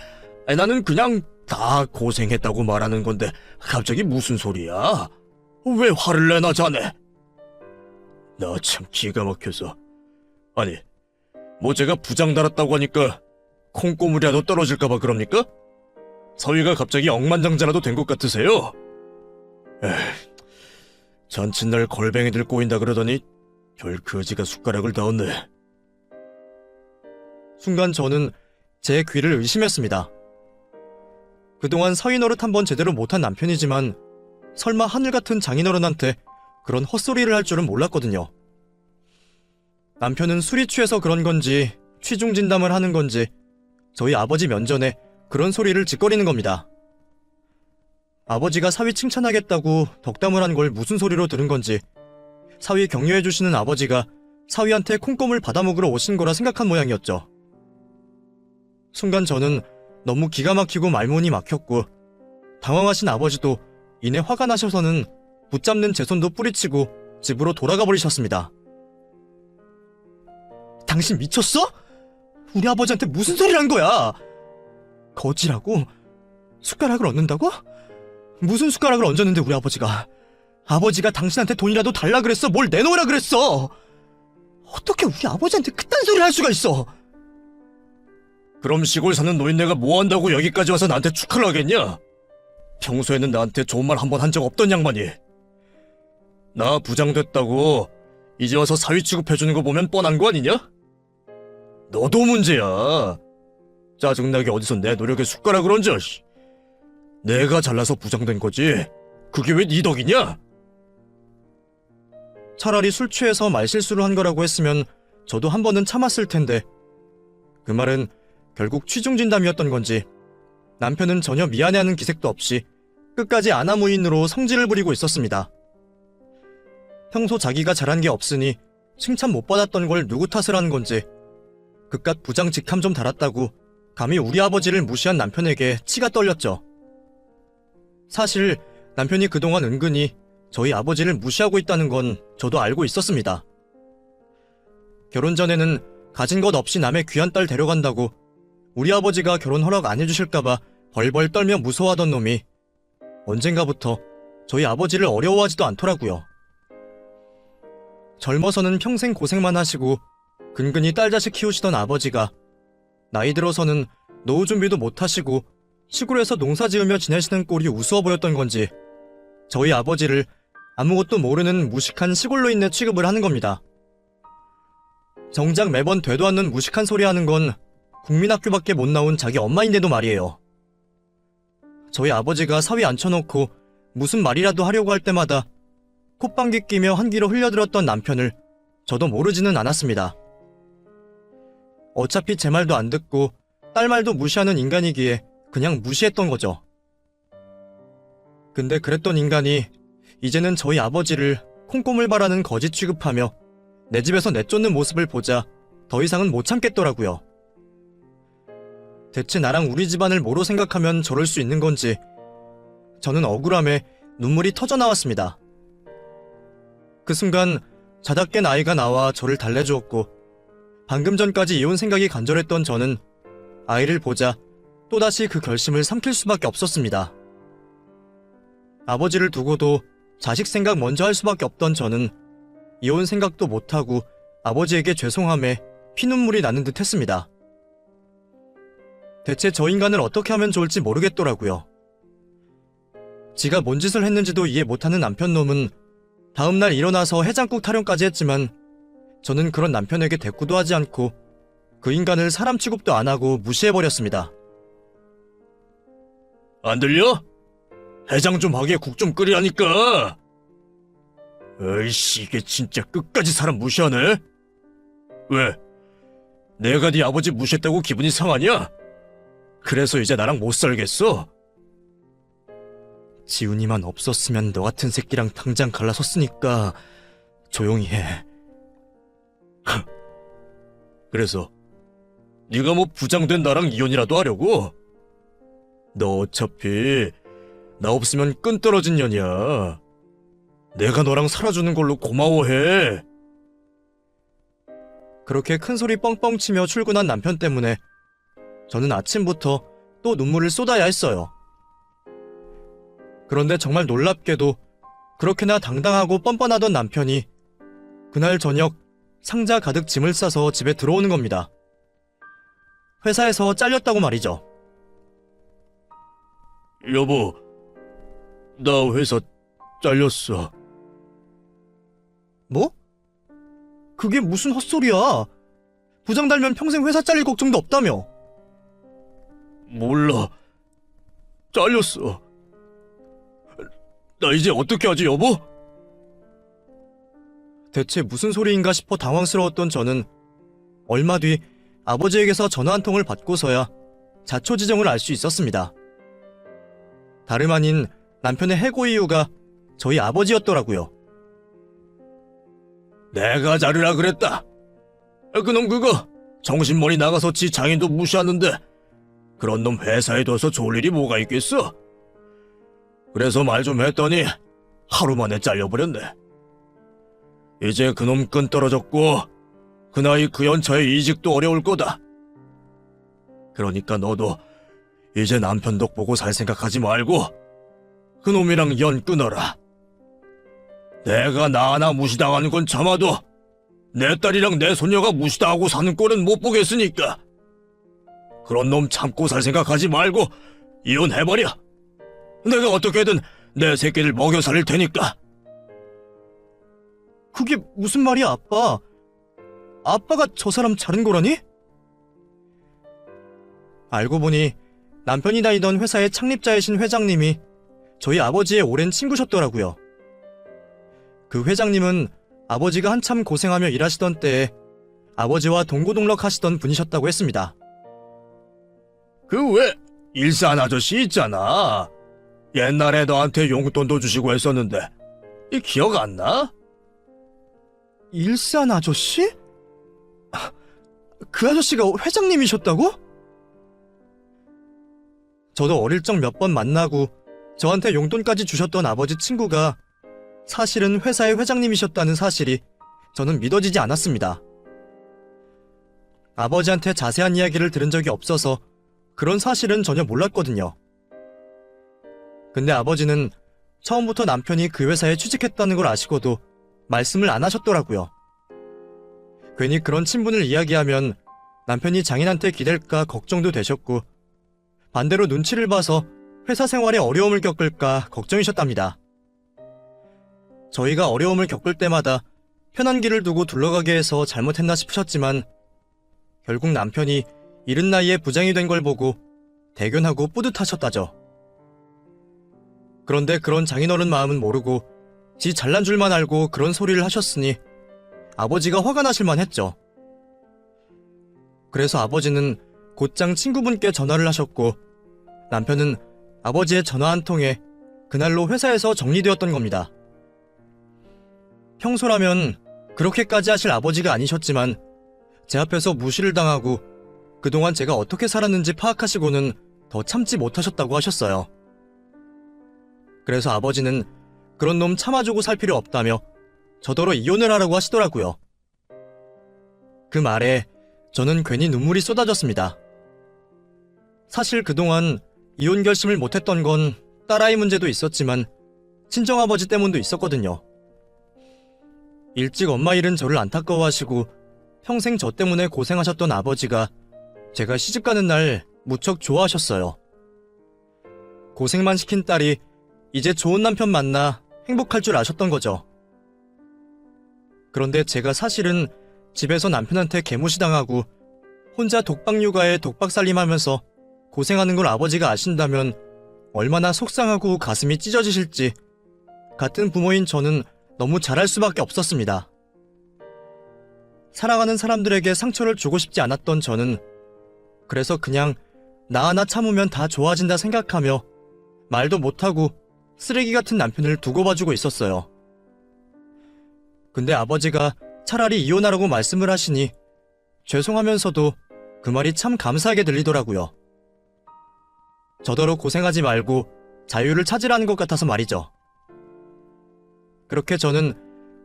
나는 그냥 다 고생했다고 말하는 건데 갑자기 무슨 소리야? 왜 화를 내나 자네? 나 참 기가 막혀서. 아니, 제가 부장 달았다고 하니까 콩고물이라도 떨어질까봐 그럽니까? 사위가 갑자기 억만장자라도 된 것 같으세요? 잔칫날 걸뱅이들 꼬인다 그러더니 별 거지가 숟가락을 닿았네. 순간 저는 제 귀를 의심했습니다. 그동안 사위 노릇 한번 제대로 못한 남편이지만 설마 하늘 같은 장인어른한테 그런 헛소리를 할 줄은 몰랐거든요. 남편은 술이 취해서 그런 건지 취중진담을 하는 건지 저희 아버지 면전에 그런 소리를 짓거리는 겁니다. 아버지가 사위 칭찬하겠다고 덕담을 한 걸 무슨 소리로 들은 건지 사위 격려해주시는 아버지가 사위한테 콩고물 받아먹으러 오신 거라 생각한 모양이었죠. 순간 저는 너무 기가 막히고 말문이 막혔고 당황하신 아버지도 이내 화가 나셔서는 붙잡는 제 손도 뿌리치고 집으로 돌아가 버리셨습니다. 당신 미쳤어? 우리 아버지한테 무슨 소리를 한 거야? 거지라고? 숟가락을 얹는다고? 무슨 숟가락을 얹었는데 우리 아버지가? 아버지가 당신한테 돈이라도 달라 그랬어? 뭘 내놓으라 그랬어? 어떻게 우리 아버지한테 그딴 소리를 할 수가 있어? 그럼 시골 사는 노인네가 뭐 한다고 여기까지 와서 나한테 축하를 하겠냐? 평소에는 나한테 좋은 말 한 번 한 적 없던 양반이. 나 부장 됐다고 이제 와서 사위 취급해주는 거 보면 뻔한 거 아니냐? 너도 문제야. 짜증나게 어디서 내 노력에 숟가락을 얹어. 내가 잘나서 부장된 거지 그게 왜 네 덕이냐? 차라리 술 취해서 말실수를 한 거라고 했으면 저도 한 번은 참았을 텐데 그 말은 결국 취중진담이었던 건지 남편은 전혀 미안해하는 기색도 없이 끝까지 아나무인으로 성질을 부리고 있었습니다. 평소 자기가 잘한 게 없으니 칭찬 못 받았던 걸 누구 탓을 하는 건지 그깟 부장 직함 좀 달았다고 감히 우리 아버지를 무시한 남편에게 치가 떨렸죠. 사실 남편이 그동안 은근히 저희 아버지를 무시하고 있다는 건 저도 알고 있었습니다. 결혼 전에는 가진 것 없이 남의 귀한 딸 데려간다고 우리 아버지가 결혼 허락 안 해주실까봐 벌벌 떨며 무서워하던 놈이 언젠가부터 저희 아버지를 어려워하지도 않더라고요. 젊어서는 평생 고생만 하시고 근근히 딸 자식 키우시던 아버지가 나이 들어서는 노후 준비도 못 하시고 시골에서 농사 지으며 지내시는 꼴이 우스워 보였던 건지 저희 아버지를 아무것도 모르는 무식한 시골노인네 취급을 하는 겁니다. 정작 매번 되도 않는 무식한 소리 하는 건 국민학교밖에 못 나온 자기 엄마인데도 말이에요. 저희 아버지가 사위 앉혀놓고 무슨 말이라도 하려고 할 때마다 콧방귀 끼며 한기로 흘려들었던 남편을 저도 모르지는 않았습니다. 어차피 제 말도 안 듣고 딸 말도 무시하는 인간이기에 그냥 무시했던 거죠. 근데 그랬던 인간이 이제는 저희 아버지를 콩고물 바라는 거지 취급하며 내 집에서 내쫓는 모습을 보자 더 이상은 못 참겠더라고요. 대체 나랑 우리 집안을 뭐로 생각하면 저럴 수 있는 건지 저는 억울함에 눈물이 터져 나왔습니다. 그 순간 자다 깬 아이가 나와 저를 달래주었고 방금 전까지 이혼 생각이 간절했던 저는 아이를 보자 또다시 그 결심을 삼킬 수밖에 없었습니다. 아버지를 두고도 자식 생각 먼저 할 수밖에 없던 저는 이혼 생각도 못하고 아버지에게 죄송함에 피눈물이 나는 듯 했습니다. 대체 저 인간을 어떻게 하면 좋을지 모르겠더라고요. 지가 뭔 짓을 했는지도 이해 못하는 남편놈은 다음날 일어나서 해장국 타령까지 했지만 저는 그런 남편에게 대꾸도 하지 않고 그 인간을 사람 취급도 안 하고 무시해버렸습니다. 안 들려? 해장 좀 하게 국 좀 끓이라니까. 에이씨, 이게 진짜 끝까지 사람 무시하네? 왜? 내가 네 아버지 무시했다고 기분이 상하냐? 그래서 이제 나랑 못 살겠어? 지훈이만 없었으면 너 같은 새끼랑 당장 갈라섰으니까 조용히 해. 그래서 네가 뭐 부장된 나랑 이혼이라도 하려고? 너 어차피 나 없으면 끈 떨어진 년이야. 내가 너랑 살아주는 걸로 고마워해. 그렇게 큰 소리 뻥뻥 치며 출근한 남편 때문에 저는 아침부터 또 눈물을 쏟아야 했어요. 그런데 정말 놀랍게도 그렇게나 당당하고 뻔뻔하던 남편이 그날 저녁 상자 가득 짐을 싸서 집에 들어오는 겁니다. 회사에서 잘렸다고 말이죠. 여보, 나 회사 잘렸어. 뭐? 그게 무슨 헛소리야. 부장 달면 평생 회사 잘릴 걱정도 없다며. 몰라. 잘렸어. 나 이제 어떻게 하지, 여보? 대체 무슨 소리인가 싶어 당황스러웠던 저는 얼마 뒤 아버지에게서 전화 한 통을 받고서야 자초지종을 알 수 있었습니다. 다름 아닌 남편의 해고 이유가 저희 아버지였더라고요. 내가 자르라 그랬다. 그놈 그거 정신머리 나가서 지 장인도 무시하는데 그런 놈 회사에 둬서 좋을 일이 뭐가 있겠어? 그래서 말 좀 했더니 하루 만에 잘려버렸네. 이제 그놈 끈 떨어졌고 그 나이 그 연차에 이직도 어려울 거다. 그러니까 너도 이제 남편 덕 보고 살 생각하지 말고 그놈이랑 연 끊어라. 내가 나 하나 무시당하는 건 참아도 내 딸이랑 내 손녀가 무시당하고 사는 꼴은 못 보겠으니까 그런 놈 참고 살 생각하지 말고 이혼해버려. 내가 어떻게든 내 새끼를 먹여 살릴 테니까. 그게 무슨 말이야, 아빠? 아빠가 저 사람 자른 거라니? 알고 보니 남편이 다니던 회사의 창립자이신 회장님이 저희 아버지의 오랜 친구셨더라고요. 그 회장님은 아버지가 한참 고생하며 일하시던 때에 아버지와 동고동락 하시던 분이셨다고 했습니다. 그 왜 일산 아저씨 있잖아. 옛날에 너한테 용돈도 주시고 했었는데 이 기억 안 나? 일산 아저씨? 그 아저씨가 회장님이셨다고? 저도 어릴 적 몇 번 만나고 저한테 용돈까지 주셨던 아버지 친구가 사실은 회사의 회장님이셨다는 사실이 저는 믿어지지 않았습니다. 아버지한테 자세한 이야기를 들은 적이 없어서 그런 사실은 전혀 몰랐거든요. 근데 아버지는 처음부터 남편이 그 회사에 취직했다는 걸 아시고도 말씀을 안 하셨더라고요. 괜히 그런 친분을 이야기하면 남편이 장인한테 기댈까 걱정도 되셨고 반대로 눈치를 봐서 회사 생활에 어려움을 겪을까 걱정이셨답니다. 저희가 어려움을 겪을 때마다 편한 길을 두고 둘러가게 해서 잘못했나 싶으셨지만 결국 남편이 이른 나이에 부장이 된 걸 보고 대견하고 뿌듯하셨다죠. 그런데 그런 장인어른 마음은 모르고 지 잘난 줄만 알고 그런 소리를 하셨으니 아버지가 화가 나실만 했죠. 그래서 아버지는 곧장 친구분께 전화를 하셨고 남편은 아버지의 전화 한 통에 그날로 회사에서 정리되었던 겁니다. 평소라면 그렇게까지 하실 아버지가 아니셨지만 제 앞에서 무시를 당하고 그동안 제가 어떻게 살았는지 파악하시고는 더 참지 못하셨다고 하셨어요. 그래서 아버지는 그런 놈 참아주고 살 필요 없다며 저더러 이혼을 하라고 하시더라고요. 그 말에 저는 괜히 눈물이 쏟아졌습니다. 사실 그동안 이혼 결심을 못했던 건 딸아이 문제도 있었지만 친정아버지 때문도 있었거든요. 일찍 엄마 잃은 저를 안타까워하시고 평생 저 때문에 고생하셨던 아버지가 제가 시집가는 날 무척 좋아하셨어요. 고생만 시킨 딸이 이제 좋은 남편 만나 행복할 줄 아셨던 거죠. 그런데 제가 사실은 집에서 남편한테 개무시당하고 혼자 독박 육아에 독박 살림하면서 고생하는 걸 아버지가 아신다면 얼마나 속상하고 가슴이 찢어지실지 같은 부모인 저는 너무 잘할 수밖에 없었습니다. 사랑하는 사람들에게 상처를 주고 싶지 않았던 저는 그래서 그냥 나 하나 참으면 다 좋아진다 생각하며 말도 못하고 쓰레기 같은 남편을 두고 봐주고 있었어요. 근데 아버지가 차라리 이혼하라고 말씀을 하시니 죄송하면서도 그 말이 참 감사하게 들리더라고요. 저더러 고생하지 말고 자유를 찾으라는 것 같아서 말이죠. 그렇게 저는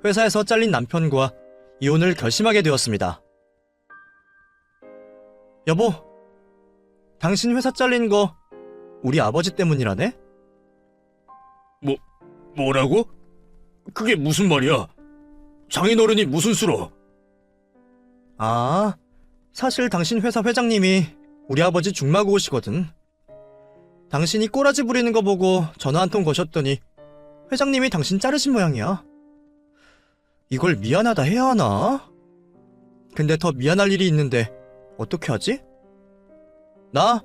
회사에서 잘린 남편과 이혼을 결심하게 되었습니다. 여보, 당신 회사 잘린 거 우리 아버지 때문이라네? 뭐라고? 그게 무슨 말이야? 장인어른이 무슨 수로? 아, 사실 당신 회사 회장님이 우리 아버지 중마고우시거든. 당신이 꼬라지 부리는 거 보고 전화 한 통 거셨더니 회장님이 당신 자르신 모양이야. 이걸 미안하다 해야 하나? 근데 더 미안할 일이 있는데 어떻게 하지? 나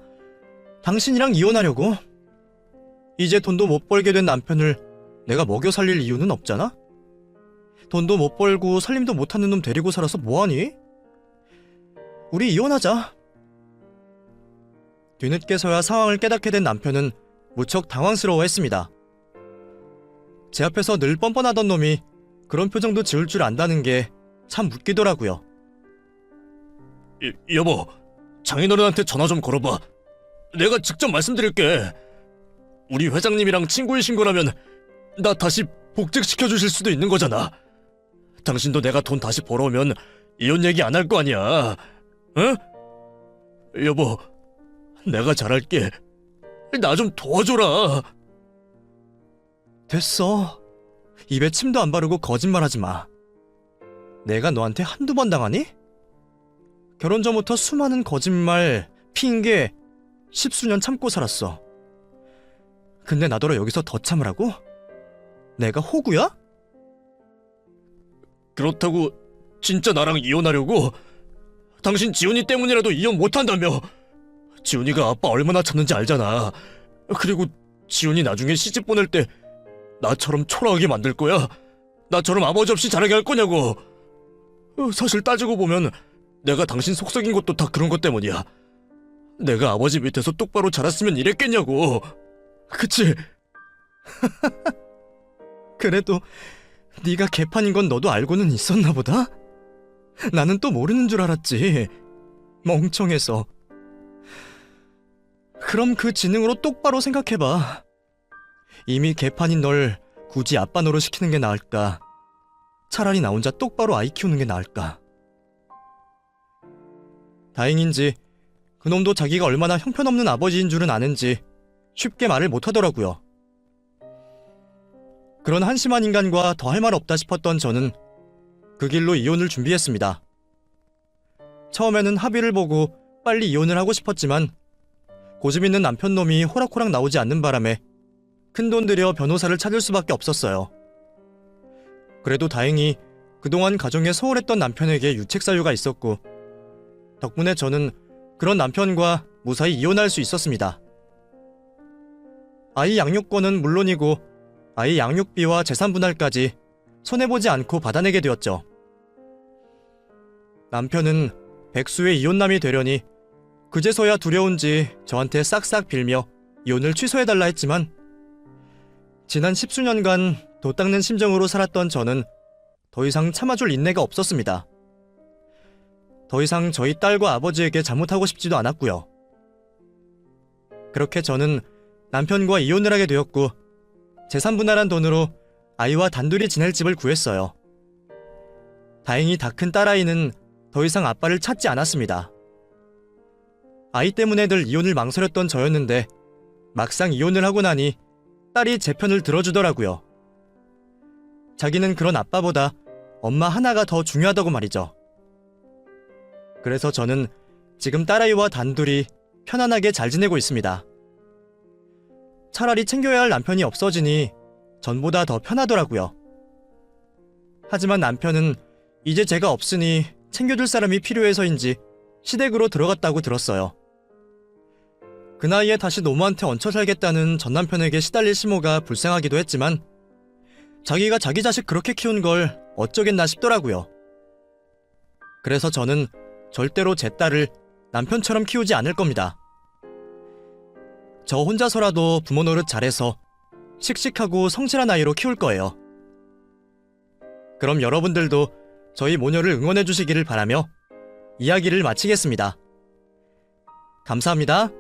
당신이랑 이혼하려고. 이제 돈도 못 벌게 된 남편을 내가 먹여 살릴 이유는 없잖아? 돈도 못 벌고 살림도 못하는 놈 데리고 살아서 뭐하니? 우리 이혼하자. 뒤늦게서야 상황을 깨닫게 된 남편은 무척 당황스러워했습니다. 제 앞에서 늘 뻔뻔하던 놈이 그런 표정도 지을 줄 안다는 게 참 웃기더라고요. 여보, 장인어른한테 전화 좀 걸어봐. 내가 직접 말씀드릴게. 우리 회장님이랑 친구이신 거라면 나 다시 복직시켜 주실 수도 있는 거잖아. 당신도 내가 돈 다시 벌어오면 이혼 얘기 안 할 거 아니야. 응? 여보, 내가 잘할게. 나 좀 도와줘라. 됐어. 입에 침도 안 바르고 거짓말하지 마. 내가 너한테 한두 번 당하니? 결혼 전부터 수많은 거짓말, 핑계, 십수년 참고 살았어. 근데 나더러 여기서 더 참으라고? 내가 호구야? 그렇다고 진짜 나랑 이혼하려고? 당신 지훈이 때문이라도 이혼 못한다며. 지훈이가 아빠 얼마나 찾는지 알잖아. 그리고 지훈이 나중에 시집 보낼 때 나처럼 초라하게 만들 거야? 나처럼 아버지 없이 자라게 할 거냐고. 사실 따지고 보면 내가 당신 속썩인 것도 다 그런 것 때문이야. 내가 아버지 밑에서 똑바로 자랐으면 이랬겠냐고. 그치? 그래도 네가 개판인 건 너도 알고는 있었나 보다? 나는 또 모르는 줄 알았지. 멍청해서. 그럼 그 지능으로 똑바로 생각해봐. 이미 개판인 널 굳이 아빠 노릇시키는 게 나을까? 차라리 나 혼자 똑바로 아이 키우는 게 나을까? 다행인지 그놈도 자기가 얼마나 형편없는 아버지인 줄은 아는지 쉽게 말을 못하더라고요. 그런 한심한 인간과 더 할 말 없다 싶었던 저는 그 길로 이혼을 준비했습니다. 처음에는 합의를 보고 빨리 이혼을 하고 싶었지만 고집 있는 남편놈이 호락호락 나오지 않는 바람에 큰돈 들여 변호사를 찾을 수밖에 없었어요. 그래도 다행히 그동안 가정에 소홀했던 남편에게 유책 사유가 있었고 덕분에 저는 그런 남편과 무사히 이혼할 수 있었습니다. 아이 양육권은 물론이고 아이 양육비와 재산 분할까지 손해보지 않고 받아내게 되었죠. 남편은 백수의 이혼남이 되려니 그제서야 두려운지 저한테 싹싹 빌며 이혼을 취소해달라 했지만 지난 십수년간 도 닦는 심정으로 살았던 저는 더 이상 참아줄 인내가 없었습니다. 더 이상 저희 딸과 아버지에게 잘못하고 싶지도 않았고요. 그렇게 저는 남편과 이혼을 하게 되었고 재산 분할한 돈으로 아이와 단둘이 지낼 집을 구했어요. 다행히 다 큰 딸아이는 더 이상 아빠를 찾지 않았습니다. 아이 때문에 늘 이혼을 망설였던 저였는데 막상 이혼을 하고 나니 딸이 제 편을 들어주더라고요. 자기는 그런 아빠보다 엄마 하나가 더 중요하다고 말이죠. 그래서 저는 지금 딸아이와 단둘이 편안하게 잘 지내고 있습니다. 차라리 챙겨야 할 남편이 없어지니 전보다 더 편하더라고요. 하지만 남편은 이제 제가 없으니 챙겨줄 사람이 필요해서인지 시댁으로 들어갔다고 들었어요. 그 나이에 다시 노모한테 얹혀 살겠다는 전 남편에게 시달릴 시모가 불쌍하기도 했지만 자기가 자기 자식 그렇게 키운 걸 어쩌겠나 싶더라고요. 그래서 저는 절대로 제 딸을 남편처럼 키우지 않을 겁니다. 저 혼자서라도 부모 노릇 잘해서 씩씩하고 성실한 아이로 키울 거예요. 그럼 여러분들도 저희 모녀를 응원해 주시기를 바라며 이야기를 마치겠습니다. 감사합니다.